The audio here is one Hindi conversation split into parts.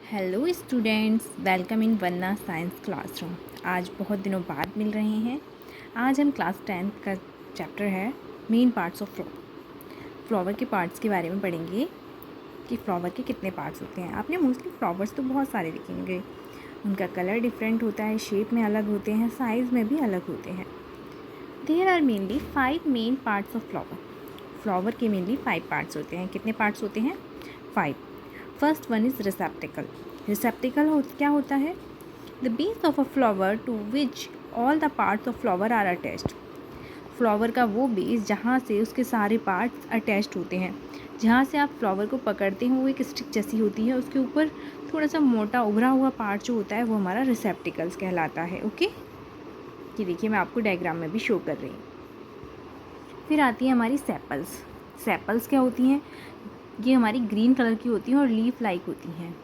हेलो स्टूडेंट्स, वेलकम इन वन्ना साइंस क्लासरूम। आज बहुत दिनों बाद मिल रहे हैं। आज हम क्लास 10 का चैप्टर है main parts of flower. Flower के पार्ट्स के बारे में पढ़ेंगे कि फ्लावर के कितने पार्ट्स होते हैं। आपने मोस्टली फ्लावर्स तो बहुत सारे देखेंगे, उनका कलर डिफरेंट होता है, शेप में अलग होते हैं, साइज़ में भी अलग होते हैं। There are mainly 5 main parts of flower. Flower के मेनली 5 पार्ट्स होते हैं। कितने पार्ट्स होते हैं? 5। First one is receptacle. Receptacle क्या होता है? The base of a flower to which all the parts of flower are attached. Flower का वो बेस जहाँ से उसके सारे पार्ट्स अटैच्ड होते हैं, जहाँ से आप फ्लावर को पकड़ते हैं वो एक स्टिक जैसी होती है, उसके ऊपर थोड़ा सा मोटा उभरा हुआ पार्ट जो होता है वो हमारा रिसेप्टिकल्स कहलाता है। ओके, ये देखिए मैं आपको डायग्राम में भी शो कर रही हूँ। फिर आती है हमारी सेपल्स। सेपल्स क्या होती हैं? ये हमारी ग्रीन कलर की होती हैं और लीफ लाइक होती हैं।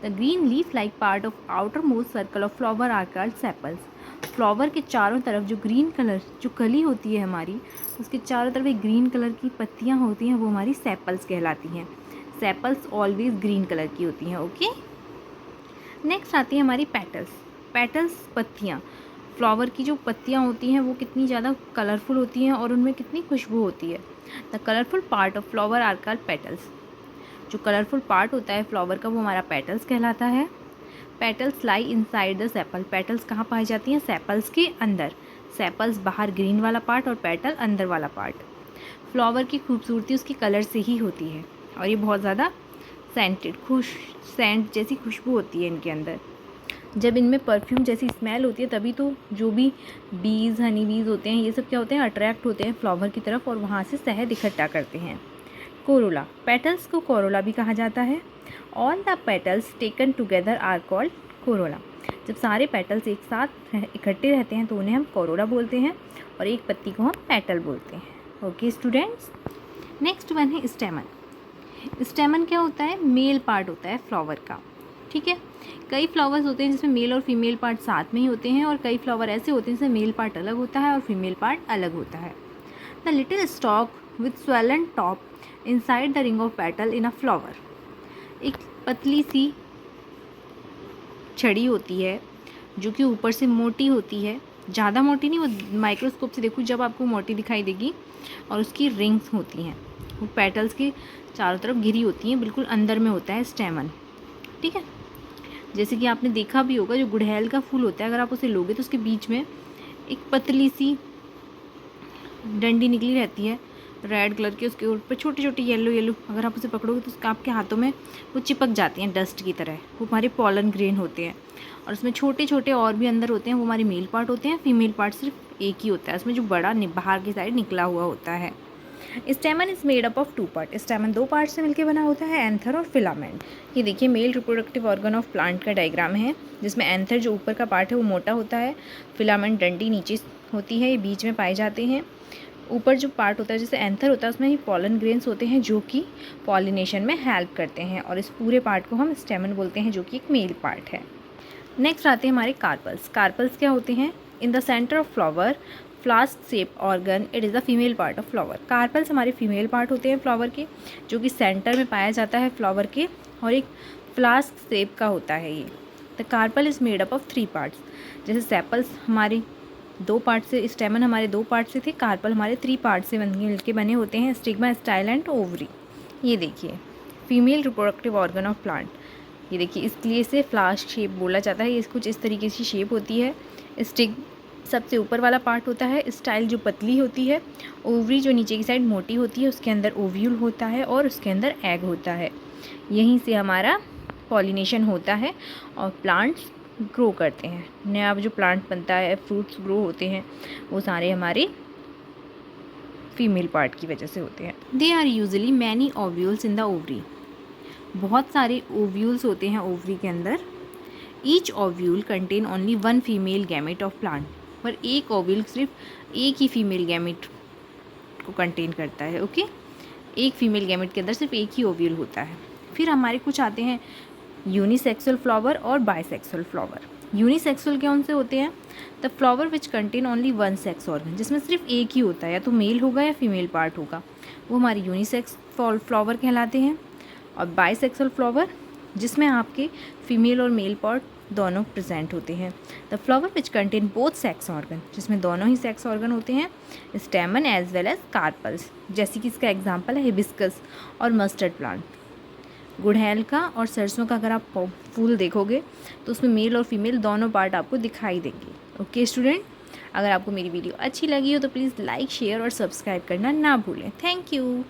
The green leaf like part of outermost circle of flower are called sepals. Flower के चारों तरफ जो ग्रीन कलर जो कली होती है हमारी, उसके चारों तरफ एक ग्रीन कलर की पत्तियां होती हैं, वो हमारी सेपल्स कहलाती हैं। सेपल्स ऑलवेज ग्रीन कलर की होती हैं। ओके, नेक्स्ट आती है हमारी पेटल्स। पेटल्स पत्तियाँ। फ्लावर की जो पत्तियाँ होती हैं वो कितनी ज़्यादा कलरफुल होती हैं और उनमें कितनी खुशबू होती है। The colourful part of flower are called petals. जो कलरफुल पार्ट होता है फ्लावर का वो हमारा पेटल्स कहलाता है। Petals lie inside the sepal. Petals कहाँ पाई जाती हैं? सेपल्स के अंदर। सेपल्स बाहर ग्रीन वाला पार्ट और पेटल अंदर वाला पार्ट। फ्लावर की खूबसूरती उसकी कलर से ही होती है और ये बहुत ज़्यादा सेंटेड सेंट जैसी खुशबू होती है इनके अंदर। जब इनमें परफ्यूम जैसी स्मेल होती है तभी तो जो भी बीज, हनी बीज होते हैं, ये सब क्या होते हैं? अट्रैक्ट होते हैं फ्लावर की तरफ और वहाँ से शहद इकट्ठा करते हैं। कोरोला। पेटल्स को कोरोला भी कहा जाता है। All the petals taken together are called corolla. जब सारे पेटल्स एक साथ इकट्ठे रहते हैं तो उन्हें हम कोरोला बोलते हैं और एक पत्ती को हम पेटल बोलते हैं। ओके स्टूडेंट्स, नेक्स्ट वन है स्टेमन। स्टेमन क्या होता है? मेल पार्ट होता है फ्लावर का। ठीक है, कई फ्लावर्स होते हैं जिसमें मेल और फीमेल पार्ट साथ में ही होते हैं और कई फ्लावर ऐसे होते हैं जिसमें मेल पार्ट अलग होता है और फीमेल पार्ट अलग होता है। The little stock with swollen top inside the ring of petal in a flower. एक पतली सी छड़ी होती है जो कि ऊपर से मोटी होती है, ज़्यादा मोटी नहीं, वो माइक्रोस्कोप से देखो जब आपको मोटी दिखाई देगी, और उसकी रिंग्स होती हैं, वो पेटल्स की चारों तरफ घिरी होती हैं, बिल्कुल अंदर में होता है स्टेमन। ठीक है, जैसे कि आपने देखा भी होगा जो गुड़हल का फूल होता है, अगर आप उसे लोगे तो उसके बीच में एक पतली सी डंडी निकली रहती है रेड कलर की, उसके ऊपर छोटे छोटे येलो अगर आप उसे पकड़ोगे तो उसका आपके हाथों में वो चिपक जाती हैं डस्ट की तरह। वो हमारे पॉलन ग्रेन होते हैं और उसमें छोटे छोटे और भी अंदर होते हैं, वो हमारे मेल पार्ट होते हैं। फीमेल पार्ट सिर्फ एक ही होता है, उसमें जो बड़ा बाहर की साइड निकला हुआ होता है। स्टेमन is made up of 2 part. स्टेमन 2 part से मिलकर बना होता है, एंथर और फिलामेंट। ये देखिए male reproductive organ of plant का डायग्राम है, जिसमें एंथर जो ऊपर का पार्ट है वो मोटा होता है, फिलामेंट डंडी नीचे होती है, ये बीच में पाए जाते हैं। ऊपर जो पार्ट होता है जैसे एंथर होता है उसमें ही पॉलन ग्रेन्स होते हैं जो कि पॉलिनेशन में हेल्प करते हैं, और इस पूरे पार्ट को हम स्टेमन बोलते हैं जो कि एक मेल पार्ट है। नेक्स्ट आते हैं हमारे कार्पल्स। कार्पल्स क्या होते हैं? In the centre of flower flask shape organ, it is the female part of flower. Carpels हमारे फीमेल पार्ट होते हैं फ्लावर के, जो कि सेंटर में पाया जाता है फ्लावर के, और एक फ्लास्क शेप का होता है ये। The carpel is made up of 3 parts. जैसे सेपल्स हमारी 2 पार्ट से, स्टेमन हमारे 2 पार्ट से थे, कार्पल हमारे 3 पार्ट से मिलके बने होते हैं, स्टिग्मा, स्टाइल एंड ओवरी। ये देखिए female reproductive organ of plant, ये देखिए इसलिए इसे फ्लास्क शेप बोला जाता है। ये कुछ इस तरीके की शेप होती है। स्टिग सबसे ऊपर वाला पार्ट होता है, स्टाइल जो पतली होती है, ओवरी जो नीचे की साइड मोटी होती है, उसके अंदर ओव्यूल होता है और उसके अंदर एग होता है। यहीं से हमारा पॉलिनेशन होता है और प्लांट्स ग्रो करते हैं। नया जो प्लांट बनता है, फ्रूट्स ग्रो होते हैं, वो सारे हमारे फीमेल पार्ट की वजह से होते हैं। They are usually many ovules in the ovary. बहुत सारे ओव्यूल्स होते हैं ओवरी के अंदर। Each ovule contain only 1 female gamete of plant. पर एक ओव्यूल सिर्फ एक ही फीमेल गैमेट को कंटेन करता है। ओके, एक फीमेल गैमेट के अंदर सिर्फ एक ही ओव्यूल होता है। फिर हमारे कुछ आते हैं यूनिसेक्सुअल फ्लावर और बाइसेक्सुअल फ्लावर। यूनिसेक्सुअल कौन से होते हैं? The flower which contain only 1 sex organ, जिसमें सिर्फ एक ही होता है, या तो मेल होगा या फीमेल पार्ट होगा, वो हमारे यूनिसेक्स फ्लावर कहलाते हैं। और बाइसेक्सुअल फ्लावर जिसमें आपके फीमेल और मेल पार्ट दोनों प्रेजेंट होते हैं। The flower which contain both sex organ, जिसमें दोनों ही सेक्स ऑर्गन होते हैं, stamen as well as carpels, जैसे कि इसका एग्जांपल है हिबिस्कस और मस्टर्ड प्लांट। गुड़हल का और सरसों का अगर आप फूल देखोगे तो उसमें मेल और फीमेल दोनों पार्ट आपको दिखाई देंगे। ओके स्टूडेंट, अगर आपको मेरी वीडियो अच्छी लगी हो तो प्लीज़ लाइक, शेयर और सब्सक्राइब करना ना भूलें। Thank you.